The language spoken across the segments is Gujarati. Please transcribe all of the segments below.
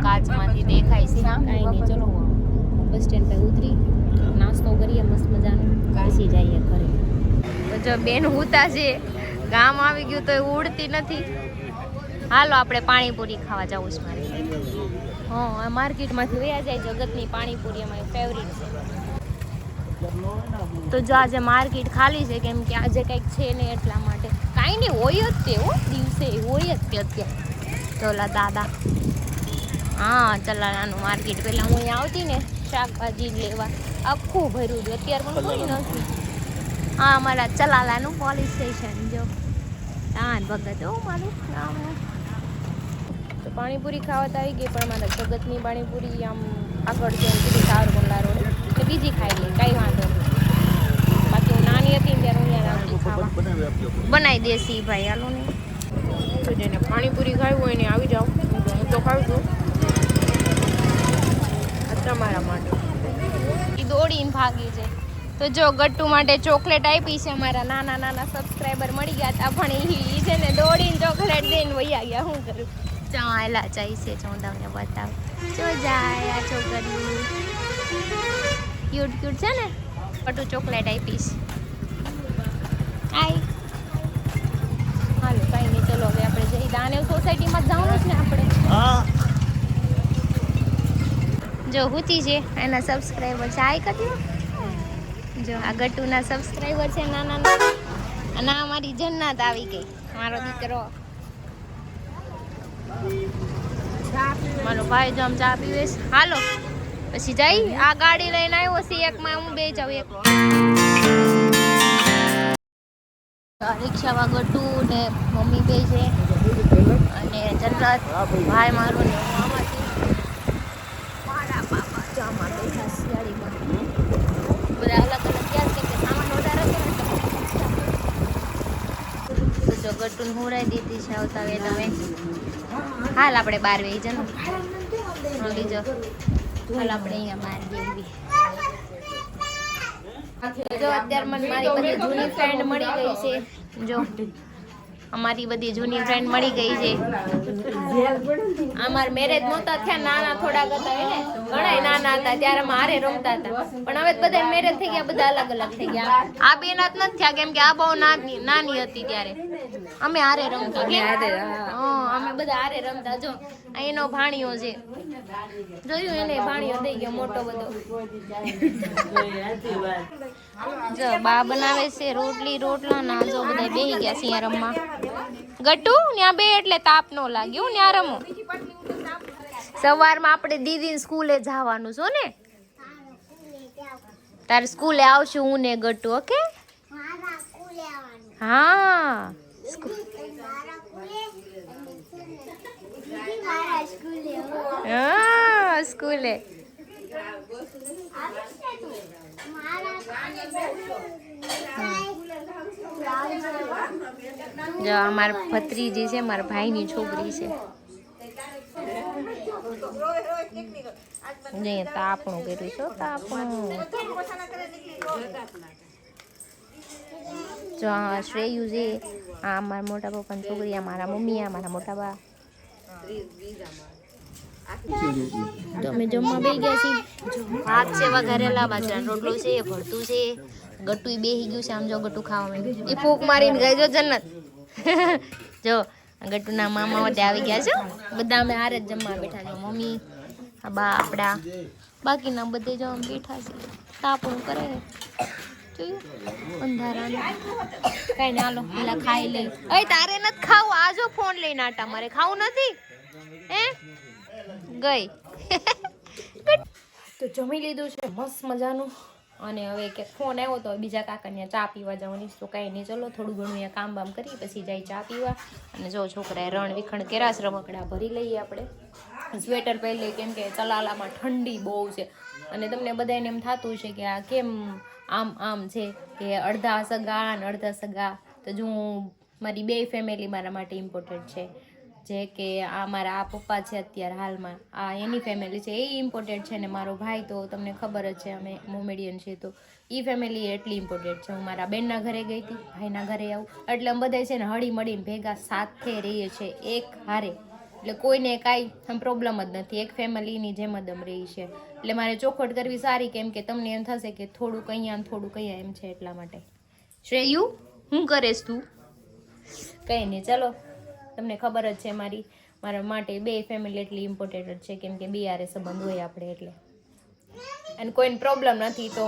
કાચમાંથી દેખાય છે. કાંઈ નહીં, ચલો બસ સ્ટેન્ડ પર ઉતરી નાસ્તો કરીએ મસ્ત મજાનો, પછી જઈએ ઘરે. તો જો બેન હુતા છે, ગામ આવી ગયું તો એ ઉડતી નથી. હાલો આપણે પાણીપુરી ખાવા જવું છે મારે. હા, માર્કેટમાંથી વયા જાય. જગતની પાણીપુરી અમારી ફેવરિટ છે. તો જો આજે માર્કેટ ખાલી છે કેમ કે આજે કંઈક છે નહીં એટલા માટે. કાંઈ નહીં, હોય જ તે દિવસે હોય જ તે અત્યારે. ચોલા દાદા, હા ચલાલાનું માર્કેટ. પહેલાં હું અહીંયા આવતી ને શાકભાજી લેવા, આખું ભર્યું હતું. અત્યારે પણ કોઈ નથી. હા, અમારા ચલાલાનું પોલીસ સ્ટેશન જો તાન ભગત હો મારું નામ. તો પાણીપુરી ખાવા તો આવી ગઈ, પણ મારા જગતની પાણીપુરી આમ આગળ છે કીધી સાવરકુંડલા રોડ એટલે બીજી ખાઈ લઈ, કાંઈ વાંધો નહીં. બાકી હું નાની હતી ત્યારે હું અહીંયા આવતી ખાવા. બનાવી દેસી ભાઈ, હાલો ને. જેને પાણીપુરી ખાવી હોય ને આવી જાઓ. હું તો ખાઉં છું તમારા માટે. એ દોડીને ભાગી છે. તો જો ગટ્ટુ માટે ચોકલેટ આપી છે. અમારા નાના નાના સબસ્ક્રાઈબર મળી ગયા હતા, પણ એ છે ને દોડીને ચોકલેટ દઈને વૈયા ગયા. શું કરું? ચાલા જાય છે, હું તમને બતાવું. જો જાય આ છોકરી ક્યુટ ક્યુટ છે ને. ગટ્ટુ ચોકલેટ આપીશ. આય હાલો, કાંઈ નહીં, ચલો હવે આપણે જઈ દાનેવ સોસાયટીમાં જવાનું છે ને આપણે. જો હુતી છે, એના સબસ્ક્રાઈબર છે. આય કર્યું જો આ ગટ્ટુના સબસ્ક્રાઈબર છે નાના નાના. અને અમારી જન્નત આવી ગઈ, મારો દીકરો. મારો ભાઈ જો આમ ચા પીવે છે. હાલો પછી જઈ. આ ગાડી લઈને આવ્યો છે, એકમાં હું બે જાઉં. એક રિક્ષામાં ગટ્ટુ ને મમ્મી બે છે અને જન્નત ભાઈ મારો ને હું આમાંથી. મારા બાપા જો આમાં બેઠા શિયાળીમાં બધા અલગ અલગ ક્યાં કે સામાન ઓર્ડર હશે ને તો જો ગટ્ટુને હુરાઈ દીધી છે. આવતા વે તમે હાલ આપણે બહાર વહી જનો બીજો હાલ આપણે અહીંયા બહાર જઈએ. જો અત્યારે મને મારી બધી જૂની ફ્રેન્ડ મળી ગઈ છે. જો અમારી બધી જૂની ફ્રેન્ડ મળી ગઈ છે. અમાર મેરેજ નહોતા થયા, નાના થોડાક હતા ને, ઘણા નાના હતા ત્યારે અમે હારે રમતા હતા. પણ હવે બધા મેરેજ થઈ ગયા, બધા અલગ અલગ થઈ ગયા. આ બે નાત નથી થયા કેમ કે આ બહુ નાની હતી ત્યારે અમે હારે રમતા. અમે બધા હારે રમતા. જો એનો ભાણિયો છે, જોયું એને ભાણિયો થઈ ગયો મોટો બધો. જો બા બનાવે છે રોટલી રોટલા ના. જો બધા બેહી ગયા છે અહીંયા રમવા. ગટ્ટુ ત્યાં બે એટલે તાપ નો લાગ્યો, ત્યાં રમો. સવારમાં આપણે દીદી સ્કૂલે જવાનું છો ને. તારે સ્કૂલે આવશું હું ને ગટ્ટુ. ઓકે હા સ્કૂલે. જો અમારા ભત્રીજી છે, મારા ભાઈની છોકરી છે. તાપણું કર્યું છો, તાપણું. જો શ્રેયુ છે, આ મારા મોટા પપ્પાની છોકરી, આ મારા મમ્મી, આ મારા મોટા બા. તો અમે જમવા બેસી ગયા છીએ. ભાત છે વઘારેલા, બાજરાનો રોટલો છે, ભરતું છે. ગટ્ટુ બેસી ગયું છે. આમ જો ગટ્ટુ ખાવા માંડ્યું. એ ફૂંક મારીને ગઈ જો જન્નત. જો ગટ્ટુના મામા વચ્ચે આવી ગયા છે. બધા અમે હારે જ જમવા બેઠા છે. મમ્મી, બા આપડા, બાકીના બધે જો આમ બેઠા છે. તાપણું કરે જોયું અંધારાનું. કઈ ના, હાલો પેલા ખાઈ લઈ. અરે તારે નથી ખાવું, આ જો ફોન લઈને આટા મારે. ખાવું નથી હે ગઈ. તો જમી લીધું છે મસ્ત મજાનું. અને હવે કે ફોન આવ્યો તો બીજા કાકાને ચા પીવા જવાની. તો કાંઈ નહીં, ચલો થોડું ઘણું અહીંયા કામ બામ કરી પછી જાય ચા પીવા. અને જો છોકરાએ રણ વિખણ કેરાશ રમકડા ભરી લઈએ આપણે. સ્વેટર પહેરી લઈએ કેમ કે ચલાલામાં ઠંડી બહુ છે. અને તમને બધાને એમ થતું છે કે આ કેમ આમ છે કે અડધા સગા અને અડધા સગા. તો જો મારી બે ફેમિલી મારા માટે ઇમ્પોર્ટન્ટ છે. જે કે આ મારા આ પપ્પા છે અત્યારે હાલમાં, આ એની ફેમિલી છે એ ઇમ્પોર્ટન્ટ છે. ને મારો ભાઈ તો તમને ખબર જ છે અમે મોમેડિયન છીએ, તો એ ફેમિલી એટલી ઇમ્પોર્ટન્ટ છે. હું મારા બેનના ઘરે ગઈ હતી, ભાઈના ઘરે આવું એટલે અમે બધા છે ને હળી મળીને ભેગા સાથે રહીએ છીએ એક હારે. એટલે કોઈને કાંઈ આમ પ્રોબ્લેમ જ નથી, એક ફેમિલીની જેમ જ રહી છે. એટલે મારે ચોખવટ કરવી સારી, કેમ કે તમને એમ થશે કે થોડુંક અહીંયા ને થોડુંક અહીંયા એમ છે, એટલા માટે. શ્રેયુ શું કરેશ તું? કંઈ નહીં, ચલો તમને ખબર જ છે મારા માટે બે ફેમિલી એટલી ઇમ્પોર્ટન્ટ છે, કેમ કે બિયારે સંબંધ હોય આપણે એટલે. અને કોઈને પ્રોબ્લેમ નથી તો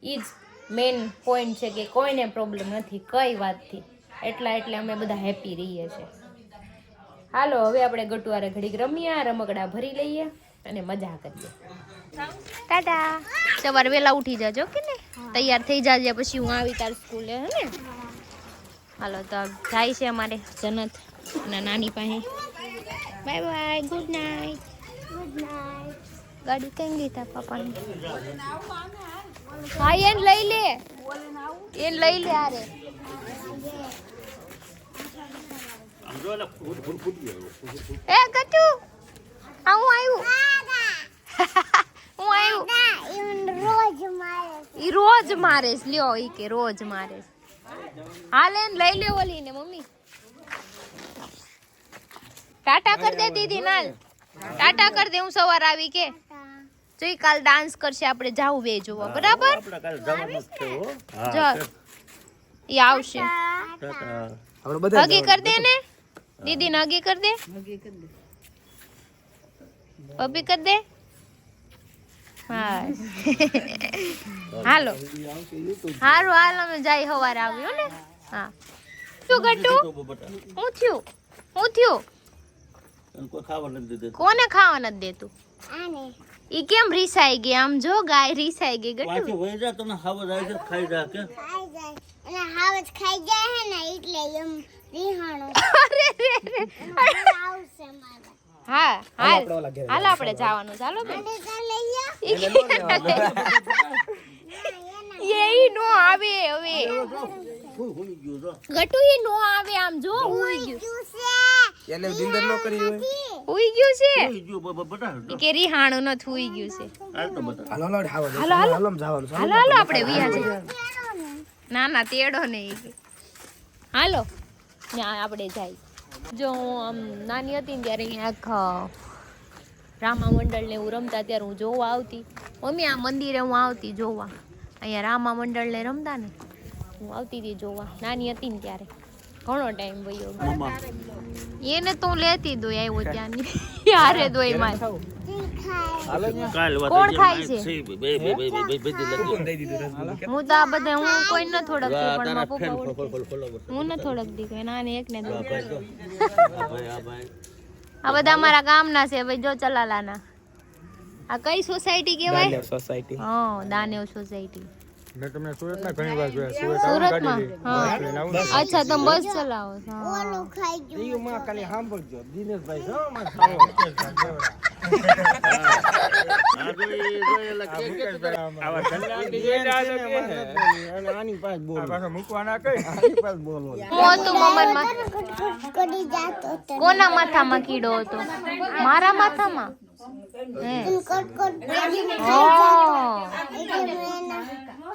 એ જ મેઇન પોઈન્ટ છે કે કોઈને પ્રોબ્લેમ નથી કઈ વાતથી, એટલે અમે બધા હેપી રહીએ છીએ. હાલો હવે આપણે ગટુઆરે ઘડીક રમીએ, રમકડા ભરી લઈએ અને મજા કરીએ. ટાટા. સવારે વહેલા ઉઠી જાજો કે ને, તૈયાર થઈ જાજે, પછી હું આવી તાર સ્કૂલે હે ને. હાલો તો જાય છે અમારે જનત અને નાની પાસે. Bye bye, good night. Good night. ગાડી કઈ ગઈ તા પપ્પાની? હા એને લઈ લે, એને લઈ લે. આરે એ ગટુ આ હું આવ્યું ઈ રોજ મારે લ્યો, ઈ કે રોજ મારે. હાલ એને લઈ લે ઓલી ને મમ્મી. ટાટા કર દે દીદી, નાલ ટાટા કર દે. હું સવાર આવી કે જોઈ કાલ ડાન્સ કરશે, આપણે જાવું બે જોવા, બરાબર? ઈ આવશે. હગી કર દે ને દીદી ને, હગી કર દે, પપ્પી કર દે. હા હાલો હારું હાલ અમે જાય, સવારે આવ્યો ને. હા શું ગટુ હું થયું? કોને ખાવા નથી દેતું? ઈ કેમ રીસાઈ ગઈ? આમ જો ગાય રીસાઈ ગઈ. ગટુ ખાઈ જાય હે ને એટલે એમ રીહાણો. હા હાલ હાલ આપણે જવાનું. ચાલો બેન, એ નો આવે હવે. ગટુ ઈ નો આવે, આમ જો હુઈ ગયું. એને દિંદર નો કરી હોય, હુઈ ગયું છે કે રીહાણું ન હુઈ ગયું છે. હાલો હાલો હાલો હાલો હાલો આપણે વિયા જઈએ. ના ના તેડો નહીં. હાલો આપણે જાય. જો હું આમ નાની હતી ને ત્યારે અહીંયા રામા મંડળ ને એવું રમતા, ત્યારે હું જોવા આવતી. મમ્મી આ મંદિરે હું આવતી જોવા, અહીંયા રામા મંડળ ને રમતા ને હું આવતી હતી જોવા. નાની હતી ને ત્યારે, ઘણો ટાઈમ વયો. એને તો લેતી દોય આવ્યો ત્યાંની યારે દોય માં. કોણ ખાય છે? હું તો આ બધા હું કોઈ ન થોડકતી, પણ મારા પપ્પા હું ન થોડકતી કોઈ. નાની એક ને દો. આ બધા અમારા ગામના છે ભાઈ. જો ચલાલાના. આ કઈ સોસાયટી કહેવાય? સોસાયટી. હા, દાનેવ સોસાયટી. મેં તમને સુરતમાં ઘણી વાર જોયા. સુરતમાં? હા. અચ્છા, તમે બસ ચલાવો છો? ઓલો ખાઈ ગયું. દીવમાં ખાલી સાંભળજો દિનેશભાઈ છો આની પાસે બોલો, મૂકવાના કઈ બોલો. હું હતું મમનમાં. કરી જાતો તો કોના માથામાં કીડો હતો? મારા માથામાં. હે કટકટ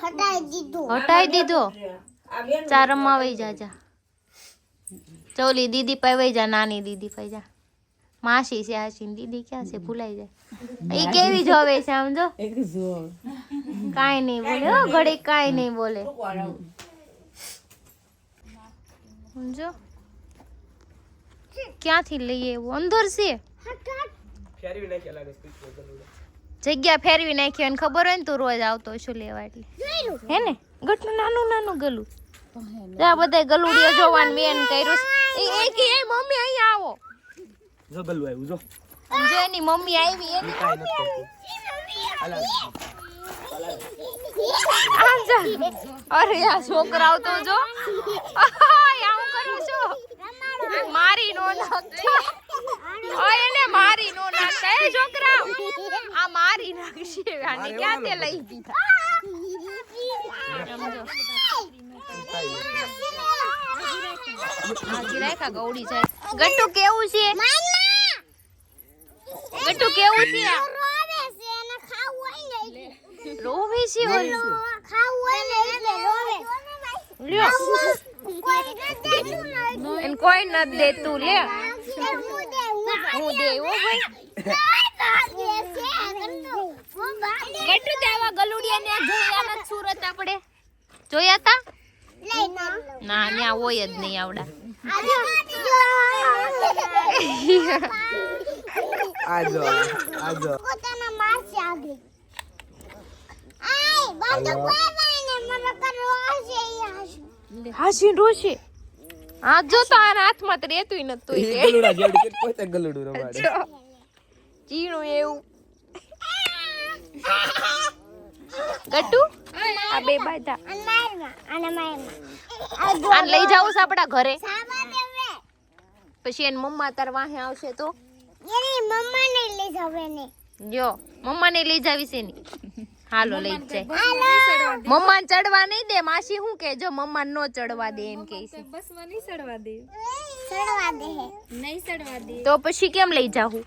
હટાઈ દીધો. ચારમમાં વહી જા. ચોલી દીદી પાસે વહી જા, નાની દીદી પાસે જા. માસી છે આશી, દીદી ક્યાં છે? ભૂલાઈ જાય. એ કેવી જોવે છે આમ જો, કાઈ નહીં બોલે હો, ઘડી કાઈ નહીં બોલે. સમજો ક્યાંથી લઈએ એવું? અંદર છે જગ્યા ફેરવી નાખી. અને ખબર હોય ને તું રોજ આવતો શું લેવા, એટલે હે ને ગટનું નાનું નાનું ગલું. આ બધા ગલુડિયો જોવાનું મેન કર્યું. એ કે એ મમ્મી અહીંયા આવો. જો ગલું આવ્યું જો. જો એની મમ્મી આવી. એની કાઈ નથી કરતું. અરે આ છોકરાઓ તો જો આવું કરો છો. મારી નો નાખતો. ઓય એને મારી નો નાખતા. એ છોકરાઓ આ મારી નાખશે. આને ક્યાં તે લઈ દીધા? સમજો હાજી રાખા ગૌડી જાય. ગટ્ટુ કેવું છે? ગટ્ટુ કેવું છે? રોવે છે ઓલો. લ્યો કોઈ નથી દેતું. લે હું દે હો ભાઈ કેટલું દેવા ગલુડિયા ને જોયા ન સુરત આપણે જોયા તા ના ન્યા હોય જ નહીં આવડા આજો આજો પોતાના મારશે આગળ આય બાતો કોઈ ને મને કરો હશે યાર હાસી રોશે હા જો તો આ હાથમાં તો રહેતું ન તો ગલુડા જેવડી કે પોતે ગલુડું રમાડે ચીણું એવું ગટ્ટુ આ બે બાધા અને મારમાં આ લઈ જાવ છે આપડા ઘરે સાબા દેવે પછી એન મમ્મા તાર વાહે આવશે તો એની મમ્મા ને લઈ જાવે ને જો મમ્મા ને લઈ જાવી છે ની હાલો લઈ જાય હાલો મમ્મા ચડવા નહીં દે માસી શું કે જો મમ્મા નો ચડવા દે એમ કે છે સડવા દે હે તો પછી કેમ લઈ જાવું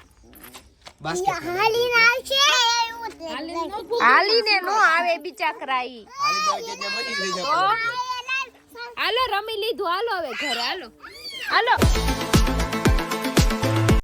હાલી ના છે એવું તે હાલીને નો આવે બિચાકરાઈ હાલો રમી લીધું હાલો હવે ઘરે હાલો હાલો